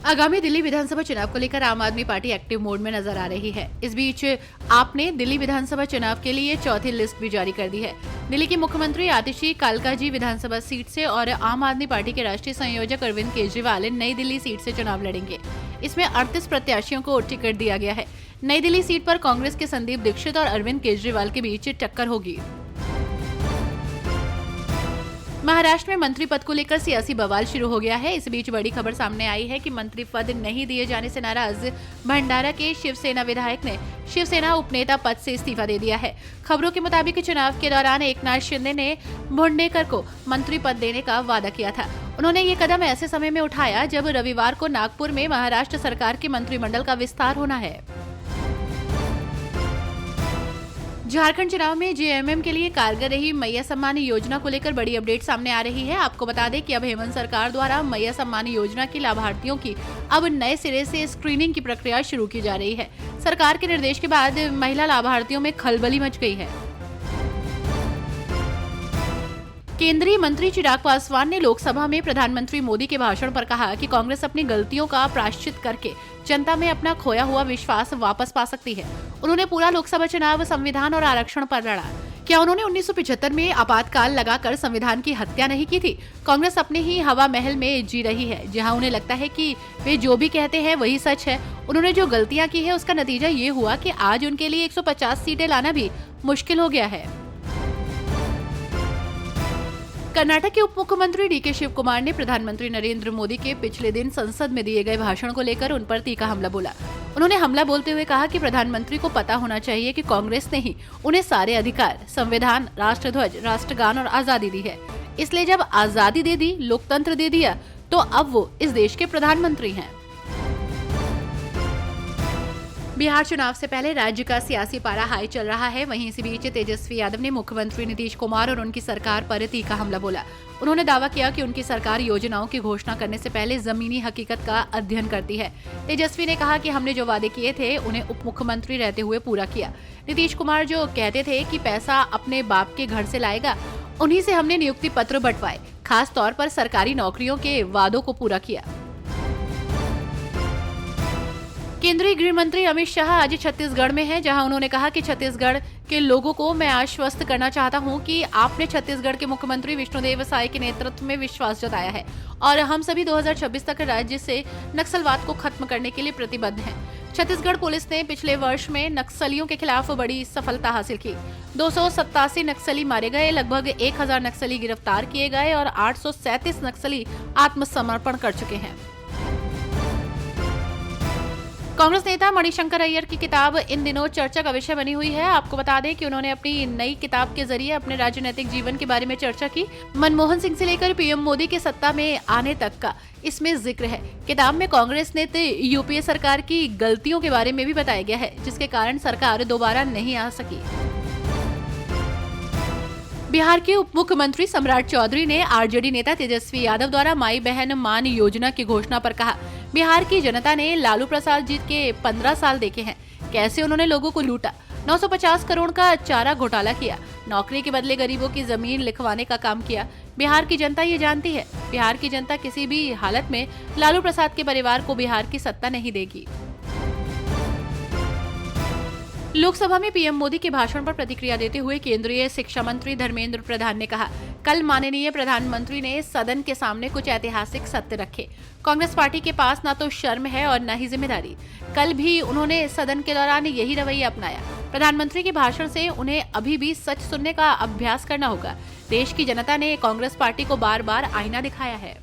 आगामी दिल्ली विधानसभा चुनाव को लेकर आम आदमी पार्टी एक्टिव मोड में नजर आ रही है। इस बीच आप ने दिल्ली विधानसभा चुनाव के लिए चौथी लिस्ट भी जारी कर दी है। दिल्ली की मुख्यमंत्री आतिशी कालकाजी विधानसभा सीट से और आम आदमी पार्टी के राष्ट्रीय संयोजक अरविंद केजरीवाल नई दिल्ली सीट से चुनाव लड़ेंगे। इसमें 38 प्रत्याशियों को टिकट दिया गया है। नई दिल्ली सीट पर कांग्रेस के संदीप दीक्षित और अरविंद केजरीवाल के बीच टक्कर होगी। महाराष्ट्र में मंत्री पद को लेकर सियासी बवाल शुरू हो गया है। इस बीच बड़ी खबर सामने आई है कि मंत्री पद नहीं दिए जाने से नाराज भंडारा के शिवसेना विधायक ने शिवसेना उपनेता पद से इस्तीफा दे दिया है। खबरों के मुताबिक चुनाव के दौरान एकनाथ शिंदे ने भोंडेकर को मंत्री पद देने का वादा किया था। उन्होंने ये कदम ऐसे समय में उठाया जब रविवार को नागपुर में महाराष्ट्र सरकार के मंत्रिमंडल का विस्तार होना है। झारखंड चुनाव में जेएमएम के लिए कारगर रही मैया सम्मान योजना को लेकर बड़ी अपडेट सामने आ रही है। आपको बता दें कि अब हेमंत सरकार द्वारा मैया सम्मान योजना के लाभार्थियों की अब नए सिरे से स्क्रीनिंग की प्रक्रिया शुरू की जा रही है। सरकार के निर्देश के बाद महिला लाभार्थियों में खलबली मच गई है। केंद्रीय मंत्री चिराग पासवान ने लोकसभा में प्रधानमंत्री मोदी के भाषण पर कहा कि कांग्रेस अपनी गलतियों का प्रायश्चित करके जनता में अपना खोया हुआ विश्वास वापस पा सकती है। उन्होंने पूरा लोकसभा चुनाव संविधान और आरक्षण पर लड़ा। क्या उन्होंने 1975 में आपातकाल लगाकर संविधान की हत्या नहीं की थी? कांग्रेस अपने ही हवा महल में जी रही है, जहां उन्हें लगता है कि वे जो भी कहते हैं वही सच है। उन्होंने जो गलतियां की है उसका नतीजा ये हुआ कि आज उनके लिए 150 सीटें लाना भी मुश्किल हो गया है। कर्नाटक के उप मुख्यमंत्री डीके शिव कुमार ने प्रधानमंत्री नरेंद्र मोदी के पिछले दिन संसद में दिए गए भाषण को लेकर उन पर तीखा हमला बोला। उन्होंने हमला बोलते हुए कहा कि प्रधानमंत्री को पता होना चाहिए कि कांग्रेस ने ही उन्हें सारे अधिकार, संविधान, राष्ट्रध्वज, राष्ट्रगान और आजादी दी है। इसलिए जब आजादी दे दी, लोकतंत्र दे दिया, तो अब वो इस देश के प्रधानमंत्री हैं। बिहार चुनाव से पहले राज्य का सियासी पारा हाई चल रहा है। वहीं इसी बीच तेजस्वी यादव ने मुख्यमंत्री नीतीश कुमार और उनकी सरकार पर तीखा हमला बोला। उन्होंने दावा किया कि उनकी सरकार योजनाओं की घोषणा करने से पहले जमीनी हकीकत का अध्ययन करती है। तेजस्वी ने कहा कि हमने जो वादे किए थे उन्हें उप मुख्यमंत्री रहते हुए पूरा किया। नीतीश कुमार जो कहते थे कि पैसा अपने बाप के घर से लाएगा, उन्हीं से हमने नियुक्ति पत्र बंटवाए। खास तौर पर सरकारी नौकरियों के वादों को पूरा किया। केंद्रीय गृह मंत्री अमित शाह आज छत्तीसगढ़ में हैं, जहां उन्होंने कहा कि छत्तीसगढ़ के लोगों को मैं आश्वस्त करना चाहता हूं कि आपने छत्तीसगढ़ के मुख्यमंत्री विष्णुदेव साय के नेतृत्व में विश्वास जताया है और हम सभी 2026 तक राज्य से नक्सलवाद को खत्म करने के लिए प्रतिबद्ध हैं। छत्तीसगढ़ पुलिस ने पिछले वर्ष में नक्सलियों के खिलाफ बड़ी सफलता हासिल की। 287 नक्सली मारे गए, लगभग 1000 नक्सली गिरफ्तार किए गए और 837 नक्सली आत्मसमर्पण कर चुके हैं। कांग्रेस नेता मणिशंकर अय्यर की किताब इन दिनों चर्चा का विषय बनी हुई है। आपको बता दें कि उन्होंने अपनी नई किताब के जरिए अपने राजनीतिक जीवन के बारे में चर्चा की। मनमोहन सिंह से लेकर पीएम मोदी के सत्ता में आने तक का इसमें जिक्र है। किताब में कांग्रेस नेता यूपीए सरकार की गलतियों के बारे में भी बताया गया है, जिसके कारण सरकार दोबारा नहीं आ सकी। बिहार के उप मुख्यमंत्री सम्राट चौधरी ने आरजेडी नेता तेजस्वी यादव द्वारा माई बहन मान योजना की घोषणा पर कहा, बिहार की जनता ने लालू प्रसाद जी के 15 साल देखे हैं। कैसे उन्होंने लोगों को लूटा, 950 करोड़ का चारा घोटाला किया, नौकरी के बदले गरीबों की जमीन लिखवाने का काम किया। बिहार की जनता ये जानती है, बिहार की जनता किसी भी हालत में लालू प्रसाद के परिवार को बिहार की सत्ता नहीं देगी। लोकसभा में पीएम मोदी के भाषण पर प्रतिक्रिया देते हुए केंद्रीय शिक्षा मंत्री धर्मेंद्र प्रधान ने कहा, कल माननीय प्रधानमंत्री ने सदन के सामने कुछ ऐतिहासिक सत्य रखे। कांग्रेस पार्टी के पास न तो शर्म है और न ही जिम्मेदारी। कल भी उन्होंने सदन के दौरान यही रवैया अपनाया। प्रधानमंत्री के भाषण से उन्हें अभी भी सच सुनने का अभ्यास करना होगा। देश की जनता ने कांग्रेस पार्टी को बार बार आईना दिखाया है।